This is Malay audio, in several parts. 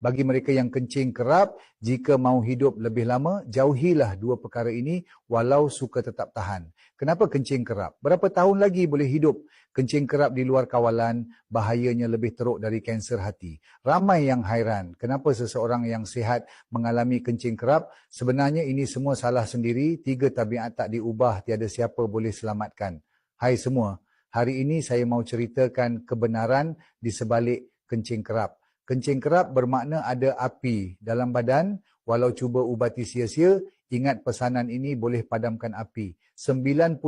Bagi mereka yang kencing kerap, jika mahu hidup lebih lama, jauhilah dua perkara ini walau suka tetap tahan. Kenapa kencing kerap? Berapa tahun lagi boleh hidup? Kencing kerap di luar kawalan, bahayanya lebih teruk dari kanser hati. Ramai yang hairan, kenapa seseorang yang sihat mengalami kencing kerap? Sebenarnya ini semua salah sendiri, 3 tabiat tak diubah, tiada siapa boleh selamatkan. Hai semua, hari ini saya mau ceritakan kebenaran di sebalik kencing kerap. Kencing kerap bermakna ada api dalam badan, walau cuba ubati sia-sia, ingat pesanan ini boleh padamkan api. 99%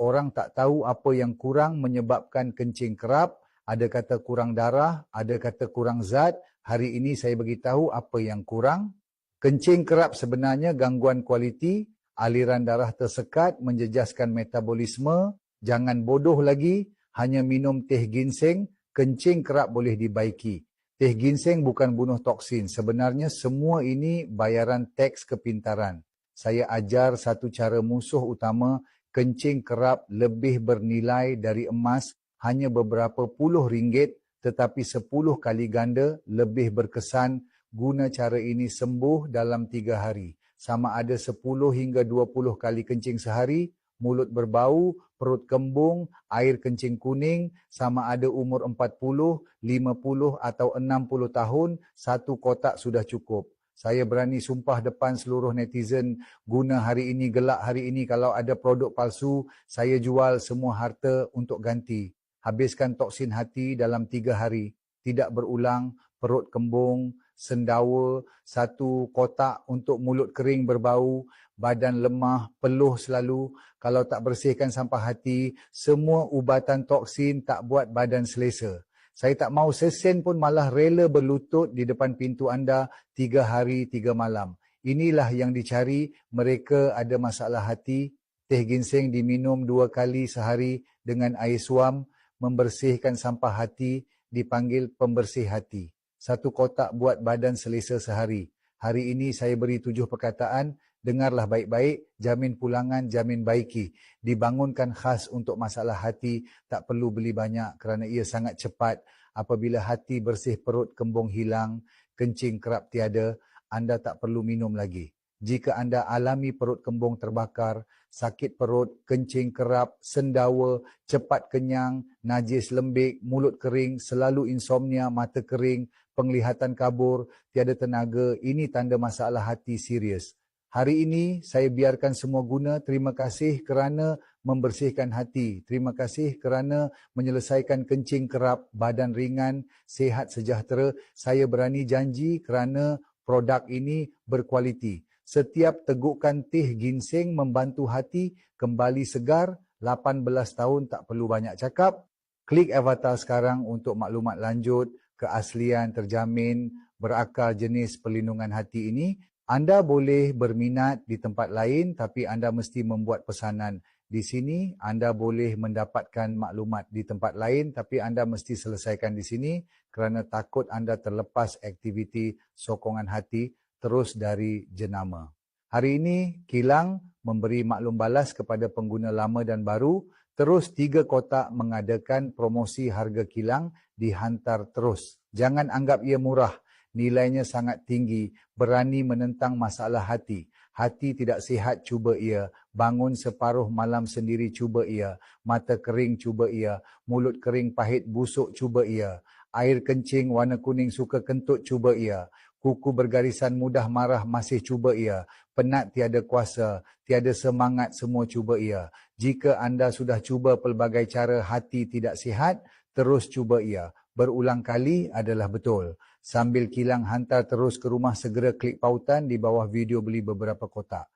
orang tak tahu apa yang kurang menyebabkan kencing kerap, ada kata kurang darah, ada kata kurang zat. Hari ini saya beritahu apa yang kurang. Kencing kerap sebenarnya gangguan kualiti, aliran darah tersekat, menjejaskan metabolisme. Jangan bodoh lagi, hanya minum teh ginseng, kencing kerap boleh dibaiki. Teh ginseng bukan bunuh toksin. Sebenarnya semua ini bayaran teks kepintaran. Saya ajar satu cara musuh utama, kencing kerap lebih bernilai dari emas, hanya beberapa puluh ringgit, tetapi 10 kali ganda lebih berkesan. Guna cara ini sembuh dalam 3 hari. Sama ada 10 hingga 20 kali kencing sehari, mulut berbau, perut kembung, air kencing kuning, sama ada umur 40, 50 atau 60 tahun, 1 kotak sudah cukup. Saya berani sumpah depan seluruh netizen, guna hari ini, gelak hari ini, kalau ada produk palsu, saya jual semua harta untuk ganti. Habiskan toksin hati dalam 3 hari. Tidak berulang, perut kembung, sendawa, 1 kotak untuk mulut kering berbau, badan lemah, peluh selalu. Kalau tak bersihkan sampah hati, semua ubatan toksin tak buat badan selesa. Saya tak mau sesen pun malah rela berlutut di depan pintu anda 3 hari 3 malam. Inilah yang dicari, mereka ada masalah hati. Teh ginseng diminum 2 kali sehari dengan air suam, membersihkan sampah hati, dipanggil pembersih hati. 1 kotak buat badan selesa sehari. Hari ini saya beri 7 perkataan, dengarlah baik-baik, jamin pulangan, jamin baiki. Dibangunkan khas untuk masalah hati, tak perlu beli banyak kerana ia sangat cepat. Apabila hati bersih, perut kembung hilang, kencing kerap tiada, anda tak perlu minum lagi. Jika anda alami perut kembung terbakar, sakit perut, kencing kerap, sendawa, cepat kenyang, najis lembik, mulut kering, selalu insomnia, mata kering, penglihatan kabur, tiada tenaga, ini tanda masalah hati serius. Hari ini saya biarkan semua guna. Terima kasih kerana membersihkan hati. Terima kasih kerana menyelesaikan kencing kerap, badan ringan, sihat sejahtera. Saya berani janji kerana produk ini berkualiti. Setiap tegukan teh ginseng membantu hati kembali segar. 18 tahun tak perlu banyak cakap. Klik avatar sekarang untuk maklumat lanjut. Keaslian terjamin, berakal jenis perlindungan hati ini. Anda boleh berminat di tempat lain, tapi anda mesti membuat pesanan. Di sini anda boleh mendapatkan maklumat di tempat lain, tapi anda mesti selesaikan di sini kerana takut anda terlepas aktiviti sokongan hati terus dari jenama. Hari ini kilang memberi maklum balas kepada pengguna lama dan baru, terus 3 kotak mengadakan promosi harga kilang dihantar terus. Jangan anggap ia murah. Nilainya sangat tinggi, berani menentang masalah hati. Hati tidak sihat, cuba ia. Bangun separuh malam sendiri, cuba ia. Mata kering, cuba ia. Mulut kering pahit busuk, cuba ia. Air kencing warna kuning suka kentut, cuba ia. Kuku bergarisan mudah marah, masih cuba ia. Penat tiada kuasa, tiada semangat, semua cuba ia. Jika anda sudah cuba pelbagai cara hati tidak sihat, terus cuba ia. Berulang kali adalah betul. Sambil kilang hantar terus ke rumah, segera klik pautan di bawah video beli beberapa kotak.